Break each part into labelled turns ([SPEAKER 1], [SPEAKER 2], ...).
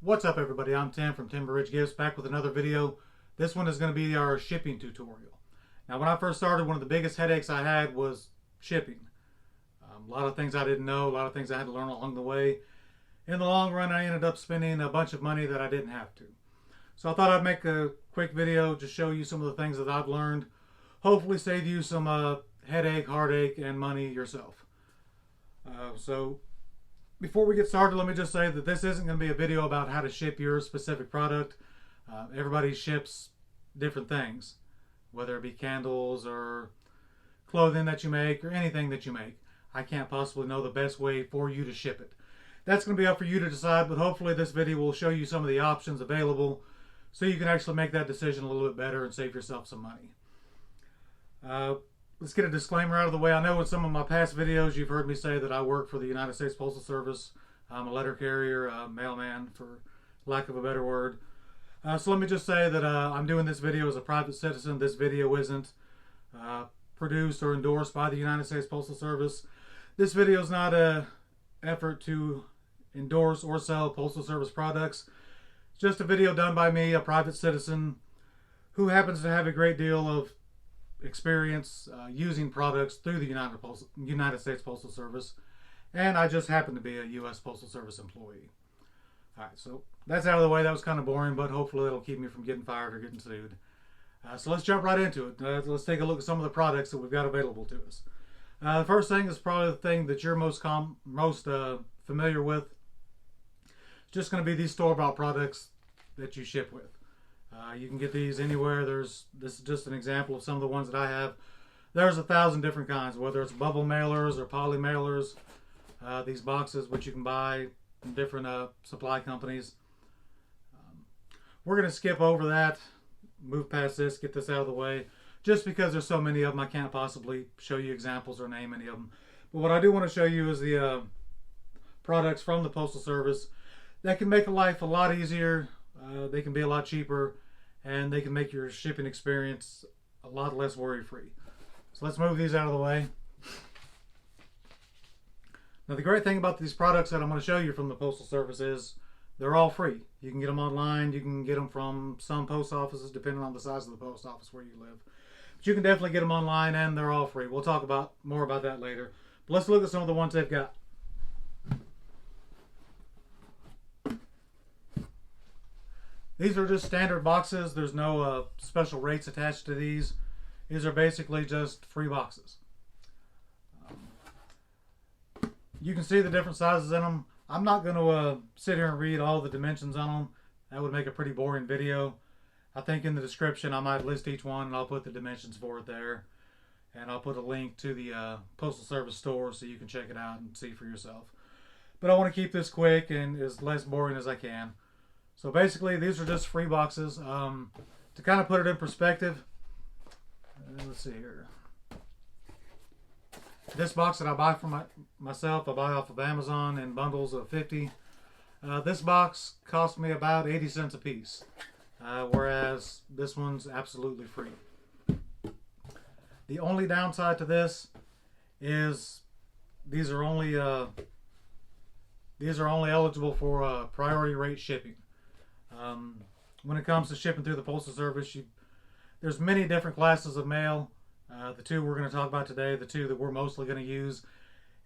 [SPEAKER 1] What's up everybody, I'm Tim from Timber Ridge Gifts, back with another video. This one is going to be our shipping tutorial. Now when I first started, one of the biggest headaches I had was shipping. A lot of things I didn't know, a lot of things I had to learn along the way. In the long run, I ended up spending a bunch of money that I didn't have to. So I thought I'd make a quick video, just show you some of the things that I've learned. Hopefully save you some headache, heartache, and money yourself. So before we get started, let me just say that this isn't going to be a video about how to ship your specific product. Everybody ships different things, whether it be candles or clothing that you make or anything that you make. I can't possibly know the best way for you to ship it. That's going to be up for you to decide, but hopefully this video will show you some of the options available so you can actually make that decision a little bit better and save yourself some money. Let's get a disclaimer out of the way. I know in some of my past videos you've heard me say that I work for the United States Postal Service. I'm a letter carrier, a mailman for lack of a better word. So let me just say that I'm doing this video as a private citizen. This video isn't produced or endorsed by the United States Postal Service. This video is not an effort to endorse or sell Postal Service products. It's just a video done by me, a private citizen, who happens to have a great deal of experience using products through the United States Postal Service, and I just happen to be a U.S. Postal Service employee. Alright, so that's out of the way. That was kind of boring, but hopefully it'll keep me from getting fired or getting sued. So let's jump right into it. Let's take a look at some of the products that we've got available to us. The first thing is probably the thing that you're most familiar with. It's just going to be these store-bought products that you ship with. You can get these anywhere. This is just an example of some of the ones that I have. There's 1,000 different kinds, whether it's bubble mailers or poly mailers. These boxes, which you can buy from different supply companies. We're going to skip over that, move past this, get this out of the way. Just because there's so many of them, I can't possibly show you examples or name any of them. But what I do want to show you is the products from the Postal Service that can make life a lot easier. They can be a lot cheaper, and they can make your shipping experience a lot less worry-free. So let's move these out of the way. Now the great thing about these products that I'm going to show you from the Postal Service is they're all free. You can get them online, you can get them from some post offices depending on the size of the post office where you live. But you can definitely get them online, and they're all free. We'll talk more about that later. But let's look at some of the ones they've got. These are just standard boxes. There's no special rates attached to these. These are basically just free boxes. You can see the different sizes in them. I'm not going to sit here and read all the dimensions on them. That would make a pretty boring video. I think in the description I might list each one, and I'll put the dimensions for it there. And I'll put a link to the Postal Service store so you can check it out and see for yourself. But I want to keep this quick and as less boring as I can. So basically, these are just free boxes. To kind of put it in perspective, let's see here. This box that I buy for myself, I buy off of Amazon in bundles of 50. This box cost me about 80 cents a piece, whereas this one's absolutely free. The only downside to this is these are only eligible for priority rate shipping. When it comes to shipping through the Postal Service, there's many different classes of mail. The two we're going to talk about today, the two that we're mostly going to use,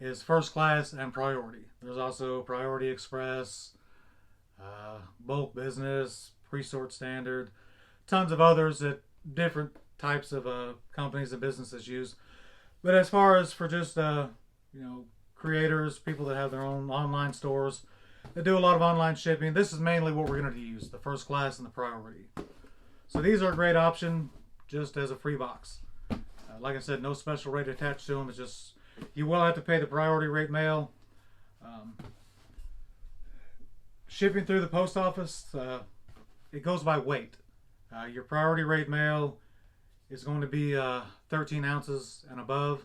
[SPEAKER 1] is first class and priority. There's also priority express, bulk business, pre-sort standard, tons of others that different types of companies and businesses use. But as far as for just creators, people that have their own online stores, they do a lot of online shipping, this is mainly what we're going to use, the first class and the priority. So these are a great option just as a free box. Like I said, no special rate attached to them. It's just, you will have to pay the priority rate mail. Shipping through the post office, it goes by weight. Your priority rate mail is going to be 13 ounces and above,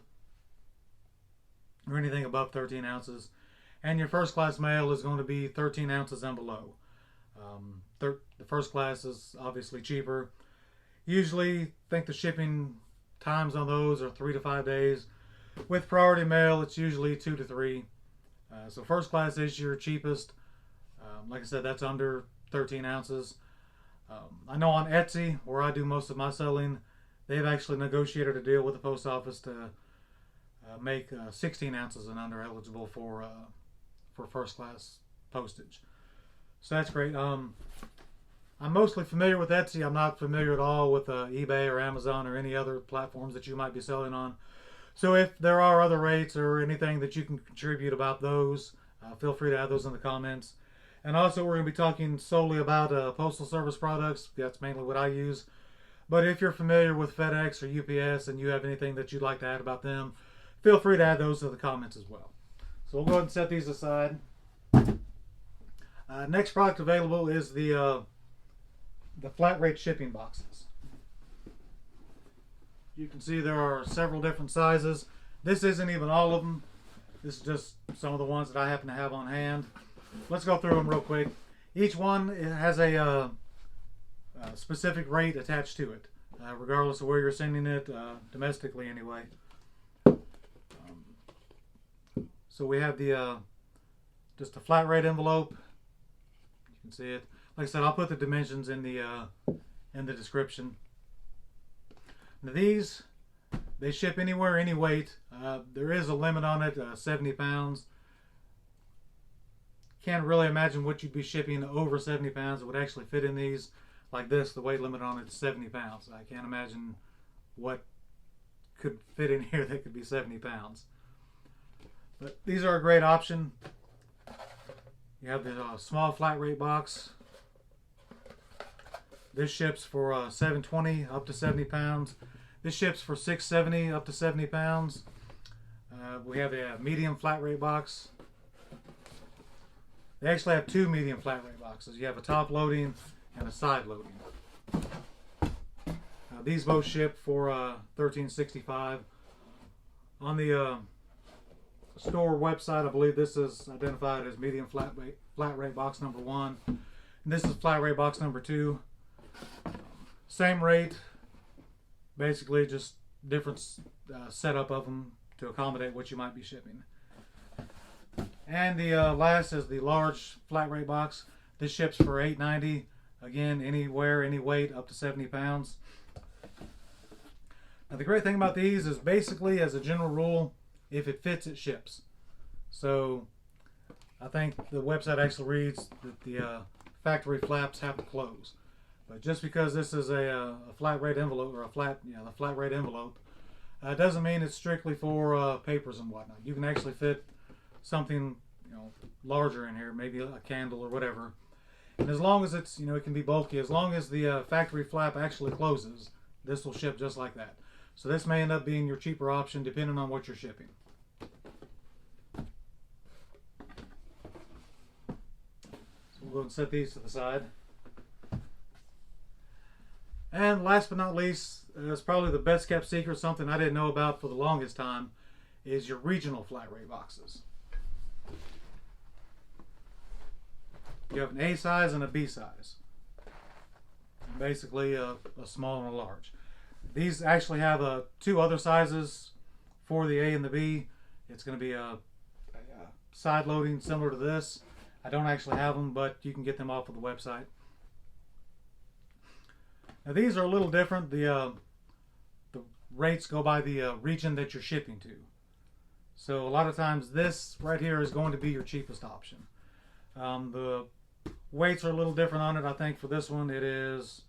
[SPEAKER 1] or anything above 13 ounces. And your first class mail is going to be 13 ounces and below. The first class is obviously cheaper. Usually, I think the shipping times on those are 3 to 5 days. With priority mail, it's usually 2 to 3. So first class is your cheapest. Like I said, that's under 13 ounces. I know on Etsy, where I do most of my selling, they've actually negotiated a deal with the post office to make 16 ounces and under eligible for first class postage. So that's great. I'm mostly familiar with Etsy. I'm not familiar at all with eBay or Amazon or any other platforms that you might be selling on. So if there are other rates or anything that you can contribute about those, feel free to add those in the comments. And also, we're going to be talking solely about Postal Service products. That's mainly what I use. But if you're familiar with FedEx or UPS and you have anything that you'd like to add about them, feel free to add those to the comments as well. So we'll go ahead and set these aside. Next product available is the flat rate shipping boxes. You can see there are several different sizes. This isn't even all of them. This is just some of the ones that I happen to have on hand. Let's go through them real quick. Each one has a specific rate attached to it, regardless of where you're sending it, domestically anyway. So we have the just a flat rate envelope. You can see it. Like I said, I'll put the dimensions in the description. Now these, they ship anywhere, any weight. There is a limit on it, 70 pounds. Can't really imagine what you'd be shipping over 70 pounds that would actually fit in these. Like this, the weight limit on it is 70 pounds. I can't imagine what could fit in here that could be 70 pounds. But these are a great option. You have the small flat rate box. This ships for $7.20 up to 70 pounds. This ships for $6.70 up to 70 pounds. We have a medium flat rate box. They actually have two medium flat rate boxes. You have a top loading and a side loading. These both ship for $13.65. On the store website, I believe this is identified as medium flat rate box number 1. And this is flat rate box number 2. Same rate, basically just different setup of them to accommodate what you might be shipping. And the last is the large flat rate box. This ships for $8.90. Again, anywhere, any weight, up to 70 pounds. Now the great thing about these is basically, as a general rule, if it fits, it ships. So I think the website actually reads that the factory flaps have to close. But just because this is a flat rate envelope, or the flat rate envelope, doesn't mean it's strictly for papers and whatnot. You can actually fit something larger in here, maybe a candle or whatever. And as long as it's it can be bulky, as long as the factory flap actually closes, this will ship just like that. So this may end up being your cheaper option depending on what you're shipping. So we'll go and set these to the side. And last but not least, it's probably the best kept secret, something I didn't know about for the longest time, is your regional flat rate boxes. You have an A size and a B size. Basically a small and a large. These actually have two other sizes for the A and the B. It's going to be a side loading similar to this. I don't actually have them, but you can get them off of the website. Now these are a little different. The rates go by the region that you're shipping to. So a lot of times this right here is going to be your cheapest option. The weights are a little different on it. I think for this one it is,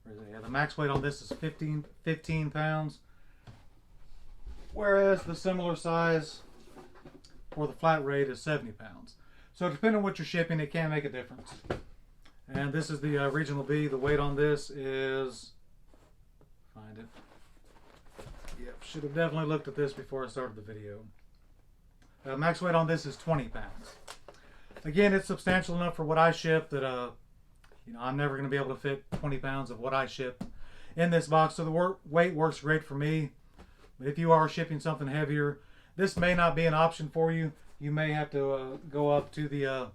[SPEAKER 1] the max weight on this is 15 pounds. Whereas the similar size for the flat rate is 70 pounds. So depending on what you're shipping, it can make a difference. And this is the regional B. The weight on this is, find it. Yep, should have definitely looked at this before I started the video. Max weight on this is 20 pounds. Again, it's substantial enough for what I ship that I'm never going to be able to fit 20 pounds of what I ship in this box. So the weight works great for me. But if you are shipping something heavier, this may not be an option for you. You may have to go up to the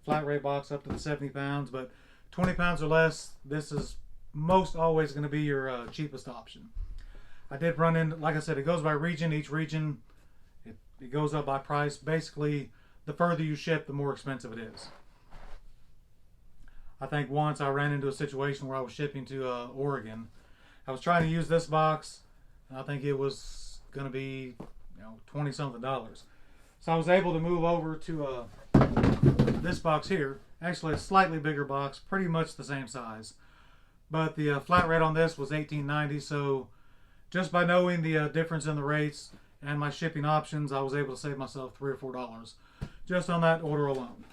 [SPEAKER 1] flat rate box up to the 70 pounds, but 20 pounds or less, this is most always going to be your cheapest option. I did run in, like I said, it goes by region. Each region, it goes up by price. Basically, the further you ship, the more expensive it is. I think once I ran into a situation where I was shipping to Oregon. I was trying to use this box, and I think it was going to be, $20-something. So I was able to move over to this box here. Actually, a slightly bigger box, pretty much the same size. But the flat rate on this was $18.90. So just by knowing the difference in the rates and my shipping options, I was able to save myself $3 or $4 just on that order alone.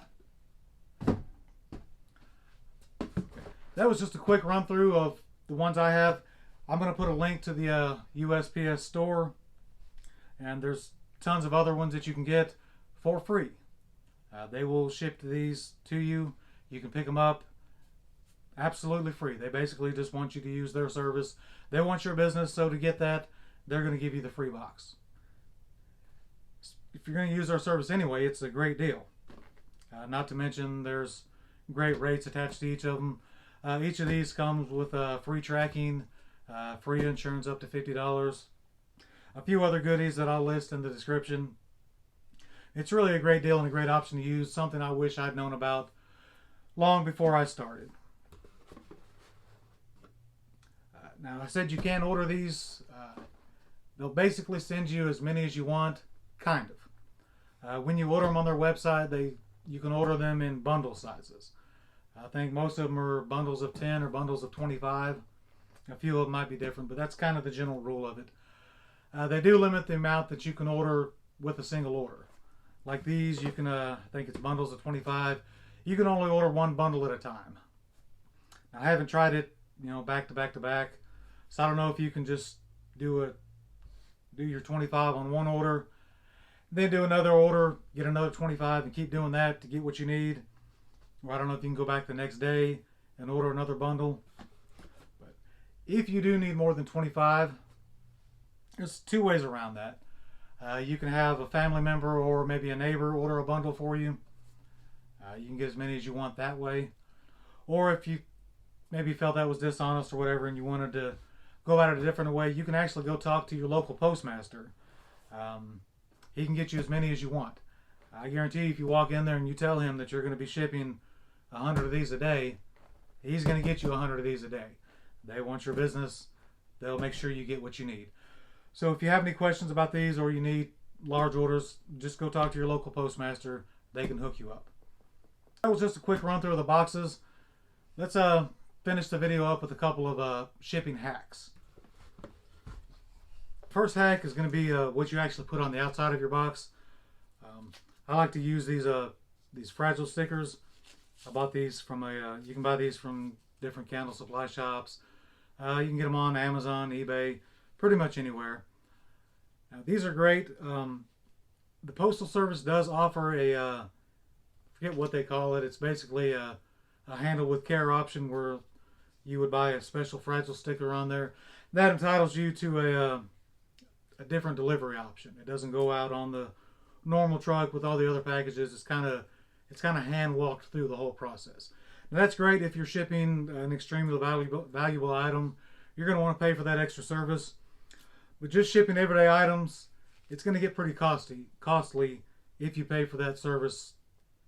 [SPEAKER 1] That was just a quick run through of the ones I have. I'm going to put a link to the USPS store, and there's tons of other ones that you can get for free. They will ship these to you. You can pick them up absolutely free. They basically just want you to use their service. They want your business, so to get that, they're going to give you the free box. If you're going to use our service anyway, it's a great deal. Not to mention there's great rates attached to each of them. Each of these comes with free tracking, free insurance up to $50, a few other goodies that I'll list in the description. It's really a great deal and a great option to use, something I wish I'd known about long before I started. Now, I said you can order these. They'll basically send you as many as you want, kind of. When you order them on their website, you can order them in bundle sizes. I think most of them are bundles of 10 or bundles of 25. A few of them might be different, but that's kind of the general rule of it. They do limit the amount that you can order with a single order. Like these, you can, I think it's bundles of 25. You can only order one bundle at a time. Now, I haven't tried it, back to back to back. So I don't know if you can just do your 25 on one order, then do another order, get another 25, and keep doing that to get what you need. Or I don't know if you can go back the next day and order another bundle. But if you do need more than 25, there's two ways around that. You can have a family member or maybe a neighbor order a bundle for you. You can get as many as you want that way. Or if you maybe felt that was dishonest or whatever and you wanted to go about it a different way, you can actually go talk to your local postmaster. He can get you as many as you want. I guarantee if you walk in there and you tell him that you're going to be shipping 100 of these a day, he's going to get you 100 of these a day. They want your business. They'll make sure you get what you need. So if you have any questions about these or you need large orders, just go talk to your local postmaster. They can hook you up. That was just a quick run through of the boxes. Let's finish the video up with a couple of shipping hacks. First hack is going to be what you actually put on the outside of your box. I like to use these fragile stickers. I bought these from you can buy these from different candle supply shops. You can get them on Amazon, eBay, pretty much anywhere. Now, these are great. The Postal Service does offer a, forget what they call it. It's basically a handle with care option where you would buy a special fragile sticker on there. That entitles you to a different delivery option. It doesn't go out on the normal truck with all the other packages. It's kind of hand walked through the whole process. Now, that's great if you're shipping an extremely valuable item. You're going to want to pay for that extra service. But just shipping everyday items, it's going to get pretty costly if you pay for that service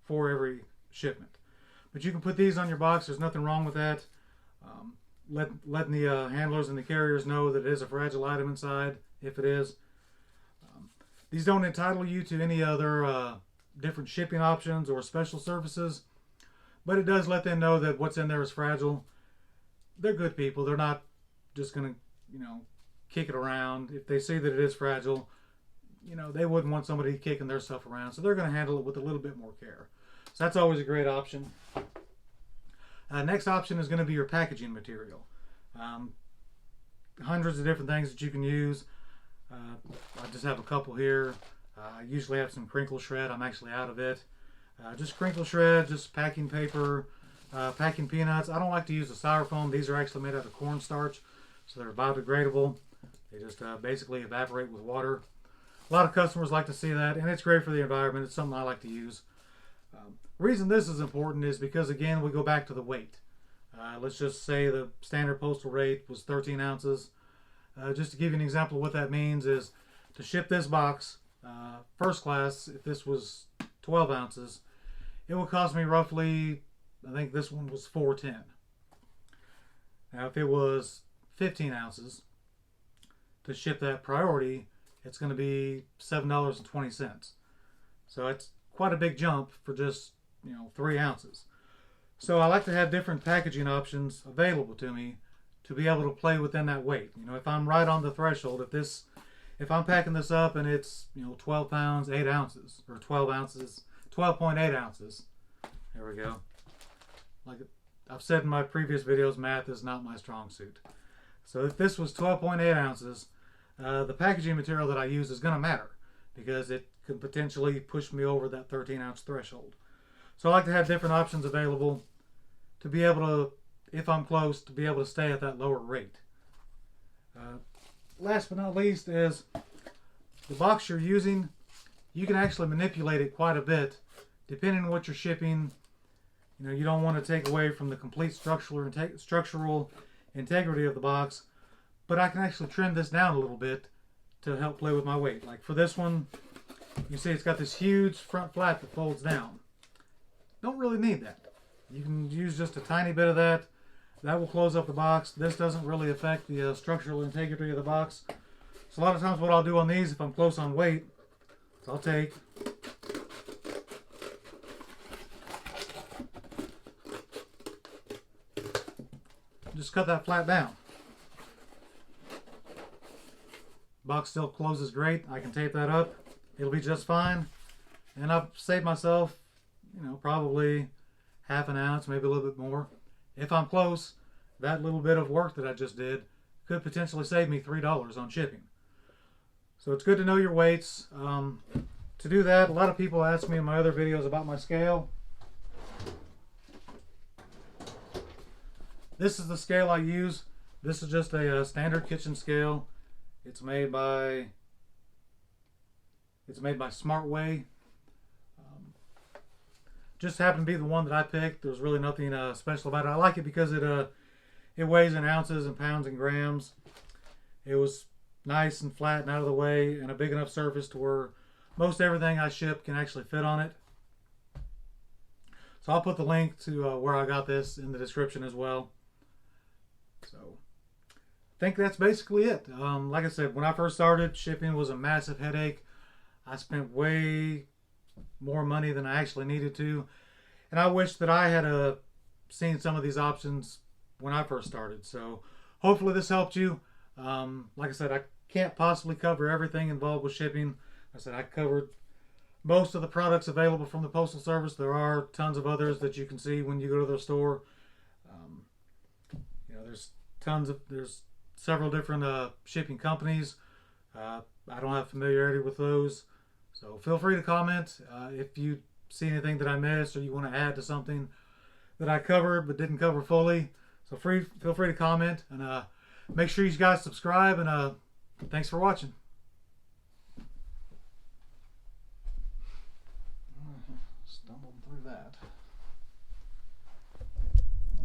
[SPEAKER 1] for every shipment. But you can put these on your box. There's nothing wrong with that. Letting the handlers and the carriers know that it is a fragile item inside, if it is. These don't entitle you to any other different shipping options or special services, but it does let them know that what's in there is fragile. They're good people. They're not just going to, kick it around. If they see that it is fragile, they wouldn't want somebody kicking their stuff around, so they're going to handle it with a little bit more care. So that's always a great option. Next option is going to be your packaging material. Hundreds of different things that you can use. I just have a couple here. I usually have some crinkle shred. I'm actually out of it. Just crinkle shred, just packing paper, packing peanuts. I don't like to use the styrofoam. These are actually made out of cornstarch, so they're biodegradable. They just basically evaporate with water. A lot of customers like to see that, and it's great for the environment. It's something I like to use. The reason this is important is because, again, we go back to the weight. Let's just say the standard postal rate was 13 ounces. Just to give you an example of what that means is to ship this box, first class, if this was 12 ounces, it would cost me roughly, I think this one was $4.10. Now if it was 15 ounces to ship that priority, it's going to be $7.20. So it's quite a big jump for just 3 ounces. So I like to have different packaging options available to me to be able to play within that weight. If I'm right on the threshold, if I'm packing this up and it's 12 pounds 8 ounces, or 12 ounces 12.8 ounces, there we go. Like I've said in my previous videos, math is not my strong suit. So if this was 12.8 ounces, the packaging material that I use is going to matter, because it could potentially push me over that 13-ounce threshold. So I like to have different options available to be able to, if I'm close, to be able to stay at that lower rate. Last but not least is the box you're using. You can actually manipulate it quite a bit depending on what you're shipping. You don't want to take away from the complete structural integrity of the box, but I can actually trim this down a little bit to help play with my weight. Like for this one, you see it's got this huge front flap that folds down. Don't really need that. You can use just a tiny bit of that. That will close up the box. This doesn't really affect the structural integrity of the box. So a lot of times what I'll do on these, if I'm close on weight, is I'll take just cut that flap down. Box still closes great. I can tape that up. It'll be just fine. And I've saved myself, probably half an ounce, maybe a little bit more. If I'm close, that little bit of work that I just did could potentially save me $3 on shipping. So it's good to know your weights. To do that, a lot of people ask me in my other videos about my scale. This is the scale I use. This is just a standard kitchen scale. It's made by Smartway. Just happened to be the one that I picked. There's really nothing special about it. I like it because it weighs in ounces and pounds and grams. It was nice and flat and out of the way, and a big enough surface to where most everything I ship can actually fit on it. So I'll put the link to where I got this in the description as well. So I think that's basically it. Like I said, when I first started, shipping was a massive headache. I spent way more money than I actually needed to, and I wish that I had seen some of these options when I first started. So hopefully this helped you. Like I said, I can't possibly cover everything involved with shipping. I said I covered most of the products available from the Postal Service. There are tons of others that you can see when you go to their store. There's several different shipping companies. I don't have familiarity with those. So feel free to comment if you see anything that I missed, or you want to add to something that I covered but didn't cover fully. So feel free to comment, and make sure you guys subscribe, and thanks for watching.